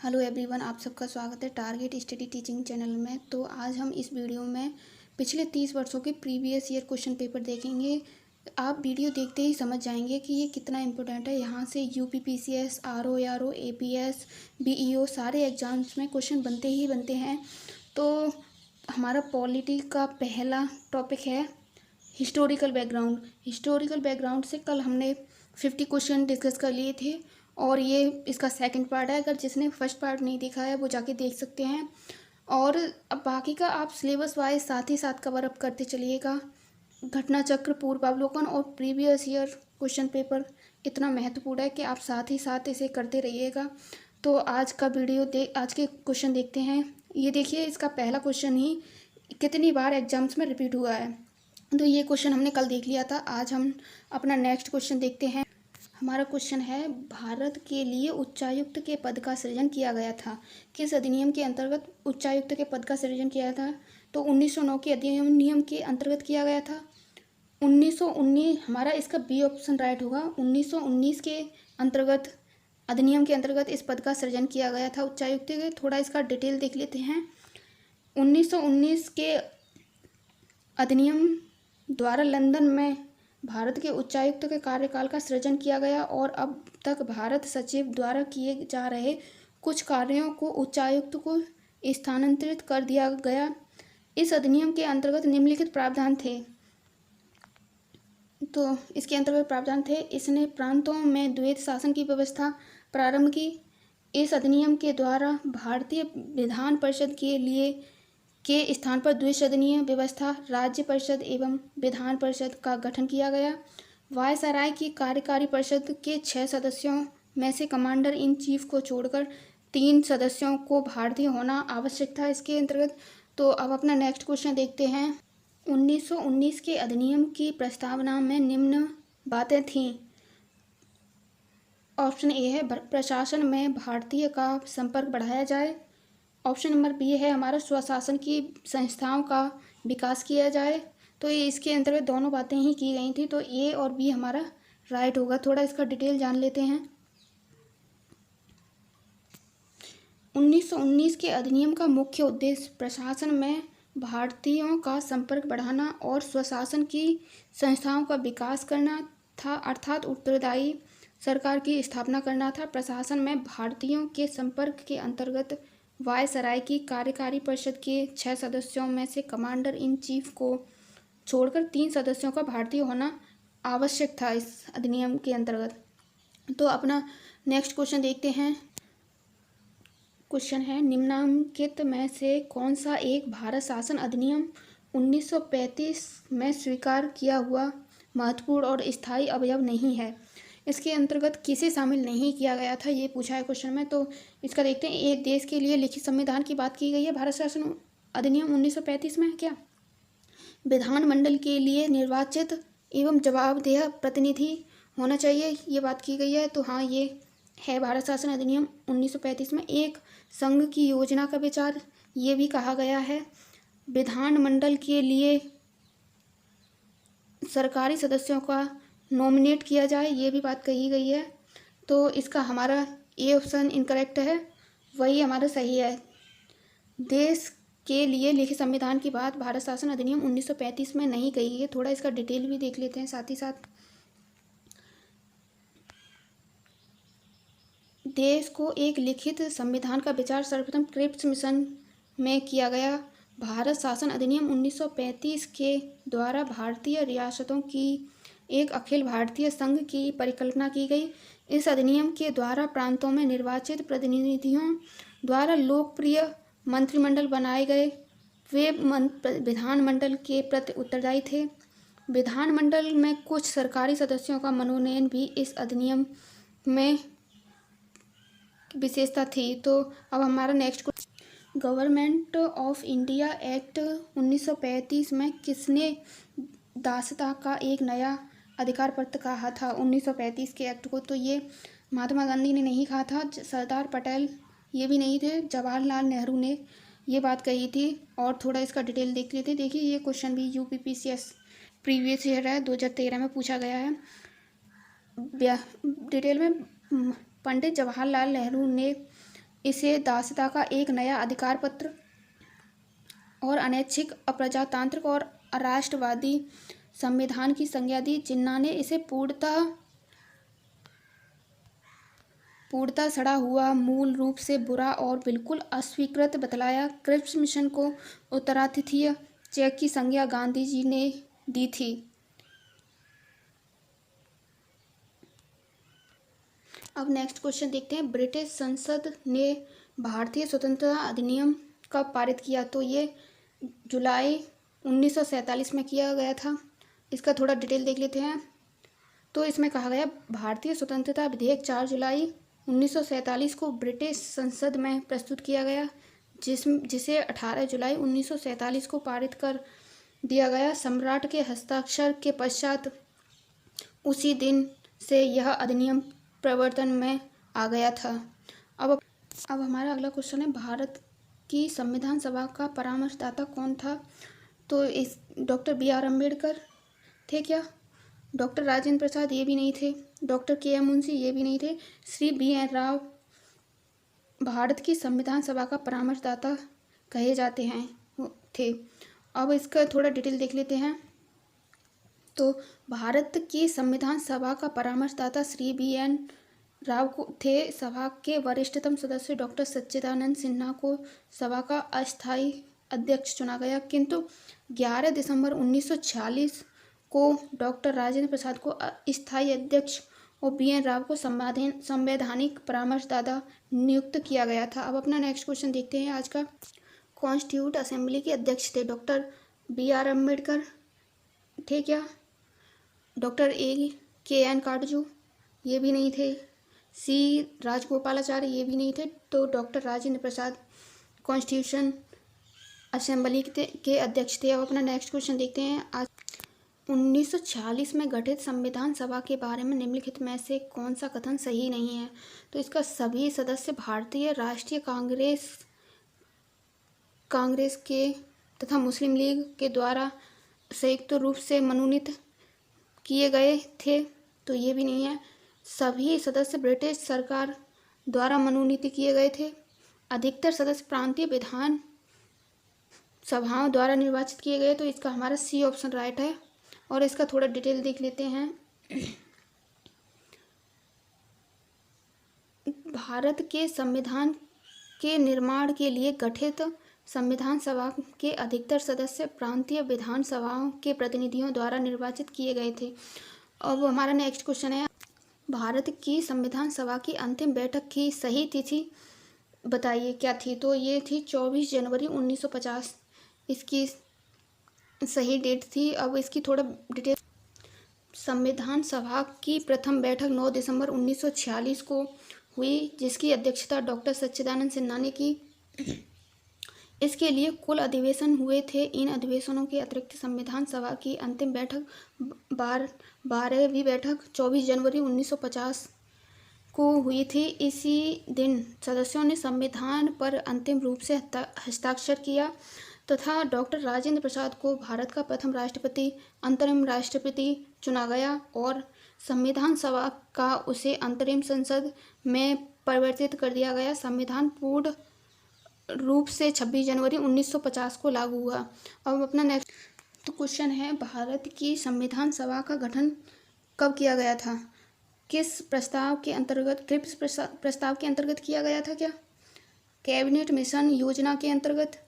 Hello everyone, आप सबका स्वागत है टारगेट स्टडी टीचिंग चैनल में। तो आज हम इस वीडियो में पिछले 30 वर्षों के प्रीवियस ईयर क्वेश्चन पेपर देखेंगे। आप वीडियो देखते ही समझ जाएंगे कि ये कितना इम्पोर्टेंट है। यहाँ से यूपीपीसीएस, आरओ, एपीएस, बीईओ सारे एग्जाम्स में क्वेश्चन बनते ही बनते हैं। तो हमारा पॉलिटी का पहला टॉपिक है हिस्टोरिकल बैकग्राउंड। हिस्टोरिकल बैकग्राउंड से कल हमने 50 क्वेश्चन डिस्कस कर लिए थे और ये इसका सेकंड पार्ट है। अगर जिसने फर्स्ट पार्ट नहीं देखा है वो जाके देख सकते हैं। और अब बाकी का आप सिलेबस वाइज साथ ही साथ कवर अप करते चलिएगा। घटना चक्र, पूर्वावलोकन और प्रीवियस ईयर क्वेश्चन पेपर इतना महत्वपूर्ण है कि आप साथ ही साथ इसे करते रहिएगा। तो आज का वीडियो आज के क्वेश्चन देखते हैं। ये देखिए, इसका पहला क्वेश्चन ही कितनी बार एग्जाम्स में रिपीट हुआ है। तो ये क्वेश्चन हमने कल देख लिया था। आज हम अपना नेक्स्ट क्वेश्चन देखते हैं। हमारा क्वेश्चन है, भारत के लिए उच्चायुक्त के पद का सृजन किया गया था। किस अधिनियम के अंतर्गत उच्चायुक्त के पद का सृजन किया था? तो 1909 के अधिनियम के अंतर्गत किया गया था। 1919 हमारा इसका बी ऑप्शन राइट होगा। 1919 के अंतर्गत, अधिनियम के अंतर्गत इस पद का सृजन किया गया था उच्चायुक्त के। थोड़ा इसका डिटेल देख लेते हैं। 1919 के अधिनियम द्वारा लंदन में भारत के उच्चायुक्त के कार्यकाल का सृजन किया गया और अब तक भारत सचिव द्वारा किए जा रहे कुछ कार्यों को उच्चायुक्त को स्थानांतरित कर दिया गया। इस अधिनियम के अंतर्गत निम्नलिखित प्रावधान थे। तो इसके अंतर्गत प्रावधान थे, इसने प्रांतों में द्वैत शासन की व्यवस्था प्रारंभ की। इस अधिनियम के द्वारा भारतीय विधान परिषद के स्थान पर द्विसदनीय व्यवस्था, राज्य परिषद एवं विधान परिषद का गठन किया गया। वायसराय की कार्यकारी परिषद के 6 सदस्यों में से कमांडर इन चीफ को छोड़कर 3 सदस्यों को भारतीय होना आवश्यक था इसके अंतर्गत। तो अब अपना नेक्स्ट क्वेश्चन देखते हैं। 1919 के अधिनियम की प्रस्तावना में निम्न बातें थीं। ऑप्शन ए है, प्रशासन में भारतीय का संपर्क बढ़ाया जाए। ऑप्शन नंबर बी है, हमारा स्वशासन की संस्थाओं का विकास किया जाए। तो ये इसके अंतर्गत दोनों बातें ही की गई थी। तो ए और बी हमारा राइट होगा। थोड़ा इसका डिटेल जान लेते हैं। 1919 के अधिनियम का मुख्य उद्देश्य प्रशासन में भारतीयों का संपर्क बढ़ाना और स्वशासन की संस्थाओं का विकास करना था, अर्थात उत्तरदायी सरकार की स्थापना करना था। प्रशासन में भारतीयों के संपर्क के अंतर्गत वायसराय की कार्यकारी परिषद के 6 सदस्यों में से कमांडर इन चीफ को छोड़कर 3 सदस्यों का भारतीय होना आवश्यक था इस अधिनियम के अंतर्गत। तो अपना नेक्स्ट क्वेश्चन देखते हैं। क्वेश्चन है, निम्नलिखित में से कौन सा एक भारत शासन अधिनियम 1935 में स्वीकार किया हुआ महत्वपूर्ण और स्थायी अवयव नहीं है? इसके अंतर्गत किसे शामिल नहीं किया गया था, ये पूछा है क्वेश्चन में। तो इसका देखते हैं। एक देश के लिए लिखित संविधान की बात की गई है भारत शासन अधिनियम 1935 में। क्या विधानमंडल के लिए निर्वाचित एवं जवाबदेह प्रतिनिधि होना चाहिए, ये बात की गई है। तो हाँ, ये है भारत शासन अधिनियम 1935 में। एक संघ की योजना का विचार, ये भी कहा गया है। विधानमंडल के लिए सरकारी सदस्यों का नॉमिनेट किया जाए, ये भी बात कही गई है। तो इसका हमारा ए ऑप्शन इनकरेक्ट है, वही हमारा सही है। देश के लिए लिखित संविधान की बात भारत शासन अधिनियम 1935 में नहीं कही है। थोड़ा इसका डिटेल भी देख लेते हैं साथ ही साथ। देश को एक लिखित संविधान का विचार सर्वप्रथम क्रिप्स मिशन में किया गया। भारत शासन अधिनियम 1935 के द्वारा भारतीय रियासतों की एक अखिल भारतीय संघ की परिकल्पना की गई। इस अधिनियम के द्वारा प्रांतों में निर्वाचित प्रतिनिधियों द्वारा लोकप्रिय मंत्रिमंडल बनाए गए। वे विधानमंडल के प्रति उत्तरदायी थे। विधानमंडल में कुछ सरकारी सदस्यों का मनोनयन भी इस अधिनियम में विशेषता थी। तो अब हमारा next, government of India act 1935 में किसने दासता का एक नया अधिकार पत्र कहा था 1935 के एक्ट को? तो ये महात्मा गांधी ने नहीं कहा था, सरदार पटेल ये भी नहीं थे, जवाहरलाल नेहरू ने ये बात कही थी। और थोड़ा इसका डिटेल देख लेते हैं। देखिए, ये क्वेश्चन भी यूपीपीसीएस प्रीवियस ईयर है, 2013 में पूछा गया है। डिटेल में पंडित जवाहरलाल नेहरू ने इसे दासता का एक नया अधिकार पत्र और अनैच्छिक, अप्रजातांत्रिक और अराष्ट्रवादी संविधान की संज्ञा दी। जिन्ना ने इसे पूर्णतः सड़ा हुआ, मूल रूप से बुरा और बिल्कुल अस्वीकृत बतलाया। क्रिप्स मिशन को उत्तरातिथीय चेक की संज्ञा गांधी जी ने दी थी। अब नेक्स्ट क्वेश्चन देखते हैं। ब्रिटिश संसद ने भारतीय स्वतंत्रता अधिनियम कब पारित किया? तो ये जुलाई 1947 में किया गया था। इसका थोड़ा डिटेल देख लेते हैं। तो इसमें कहा गया भारतीय स्वतंत्रता विधेयक 4 जुलाई 1947 को ब्रिटिश संसद में प्रस्तुत किया गया, जिसे 18 जुलाई 1947 को पारित कर दिया गया। सम्राट के हस्ताक्षर के पश्चात उसी दिन से यह अधिनियम प्रवर्तन में आ गया था। अब हमारा अगला क्वेश्चन है, भारत की संविधान सभा का परामर्शदाता कौन था? तो इस डॉक्टर BR अम्बेडकर थे क्या? डॉक्टर राजेंद्र प्रसाद ये भी नहीं थे। डॉक्टर KM मुंशी ये भी नहीं थे। श्री BN राव भारत की संविधान सभा का परामर्शदाता कहे जाते हैं थे। अब इसका थोड़ा डिटेल देख लेते हैं। तो भारत की संविधान सभा का परामर्शदाता श्री BN राव को थे। सभा के वरिष्ठतम सदस्य डॉक्टर सच्चिदानंद सिन्हा को सभा का अस्थायी अध्यक्ष चुना गया, किंतु 11 दिसंबर 1946 को डॉक्टर राजेंद्र प्रसाद को स्थायी अध्यक्ष और BN राव को संवैधानिक परामर्शदाता नियुक्त किया गया था। अब अपना नेक्स्ट क्वेश्चन देखते हैं आज का। कॉन्स्टिट्यूट असेंबली के अध्यक्ष थे डॉक्टर BR अम्बेडकर थे क्या? डॉक्टर KN काटजू ये भी नहीं थे। C राजगोपालाचारी ये भी नहीं थे। तो doctor Rajendra Prasad constitution assembly के अध्यक्ष थे। अब अपना नेक्स्ट क्वेश्चन देखते हैं। आज 1946 में गठित संविधान सभा के बारे में निम्नलिखित में से कौन सा कथन सही नहीं है? तो इसका सभी सदस्य भारतीय राष्ट्रीय कांग्रेस के तथा मुस्लिम लीग के द्वारा संयुक्त रूप से मनोनीत किए गए थे। तो ये भी नहीं है। सभी सदस्य ब्रिटिश सरकार द्वारा मनोनीत किए गए थे। अधिकतर सदस्य प्रांतीय विधान सभाओं द्वारा निर्वाचित किए गए। तो इसका हमारा C ऑप्शन राइट है। और इसका थोड़ा डिटेल देख लेते हैं। भारत के संविधान के निर्माण के लिए गठित संविधान सभा के अधिकतर सदस्य प्रांतीय विधान सभाओं के प्रतिनिधियों द्वारा निर्वाचित किए गए थे। अब हमारा नेक्स्ट क्वेश्चन है, भारत की संविधान सभा की अंतिम बैठक की सही तिथि बताइए क्या थी? तो ये थी 24 जनवरी 1950 इसकी सही डेट थी। अब इसकी थोड़ा डिटेल। संविधान सभा की प्रथम बैठक 9 दिसंबर 1946 को हुई, जिसकी अध्यक्षता डॉक्टर सच्चिदानंद सिन्हा ने की। इसके लिए कुल अधिवेशन हुए थे। इन अधिवेशनों के अतिरिक्त संविधान सभा की अंतिम बैठक 12वीं बैठक 24 जनवरी 1950 को हुई थी। इसी दिन सदस्यों ने संविधान पर अंतिम रूप से हस्ताक्षर किया तथा डॉक्टर राजेंद्र प्रसाद को भारत का प्रथम राष्ट्रपति, अंतरिम राष्ट्रपति चुना गया और संविधान सभा का उसे अंतरिम संसद में परिवर्तित कर दिया गया। संविधान पूर्ण रूप से 26 जनवरी 1950 को लागू हुआ। अब अपना नेक्स्ट तो क्वेश्चन है, भारत की संविधान सभा का गठन कब किया गया था? किस प्रस्ताव के अंतर्गत? क्रिप्स प्रस्ताव के अंतर्गत किया गया था क्या? कैबिनेट मिशन योजना के अंतर्गत,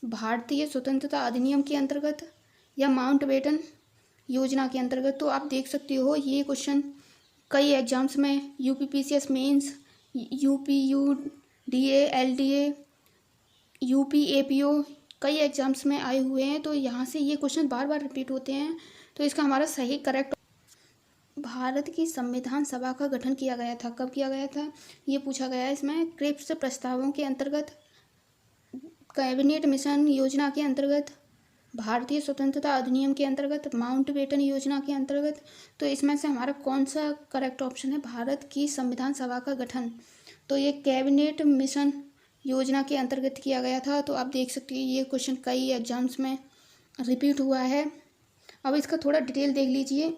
भारतीय स्वतंत्रता अधिनियम के अंतर्गत या माउंटबेटन योजना के अंतर्गत? तो आप देख सकते हो ये क्वेश्चन कई एग्जाम्स में UPPCS mains, UPUDA, LDA, UPAPO कई एग्जाम्स में आए हुए हैं। तो यहाँ से ये क्वेश्चन बार बार रिपीट होते हैं। तो इसका हमारा सही करेक्ट, भारत की संविधान सभा का गठन किया गया था। कब किया गया था ये पूछा गया है इसमें। क्रिप्स प्रस्तावों के अंतर्गत, कैबिनेट मिशन योजना के अंतर्गत, भारतीय स्वतंत्रता अधिनियम के अंतर्गत, माउंटबेटन योजना के अंतर्गत। तो इसमें से हमारा कौन सा करेक्ट ऑप्शन है? भारत की संविधान सभा का गठन तो ये कैबिनेट मिशन योजना के अंतर्गत किया गया था। तो आप देख सकते हैं ये क्वेश्चन कई एग्जाम्स में रिपीट हुआ है। अब इसका थोड़ा डिटेल देख लीजिए।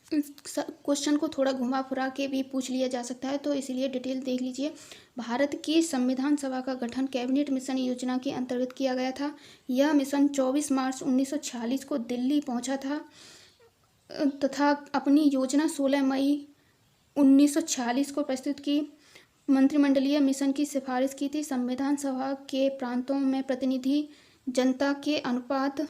क्वेश्चन को थोड़ा घुमा फिरा के भी पूछ लिया जा सकता है, तो इसीलिए डिटेल देख लीजिए। भारत की संविधान सभा का गठन कैबिनेट मिशन योजना के अंतर्गत किया गया था। यह मिशन 24 मार्च 1946 को दिल्ली पहुंचा था तथा अपनी योजना 16 मई 1946 को प्रस्तुत की। मंत्रिमंडलीय मिशन की सिफारिश की थी। संविधान सभा के प्रांतों में प्रतिनिधि जनता के अनुपात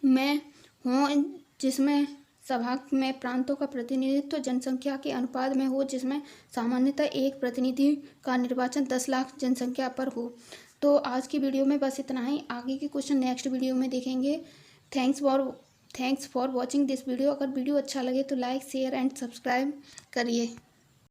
में हों, जिसमें सभा में प्रांतों का प्रतिनिधित्व जनसंख्या के अनुपात में हो, जिसमें सामान्यतः एक प्रतिनिधि का निर्वाचन 10 लाख जनसंख्या पर हो। तो आज की वीडियो में बस इतना ही। आगे के क्वेश्चन नेक्स्ट वीडियो में देखेंगे। Thanks for watching this video. अगर वीडियो अच्छा लगे तो लाइक शेयर एंड सब्सक्राइब करिए।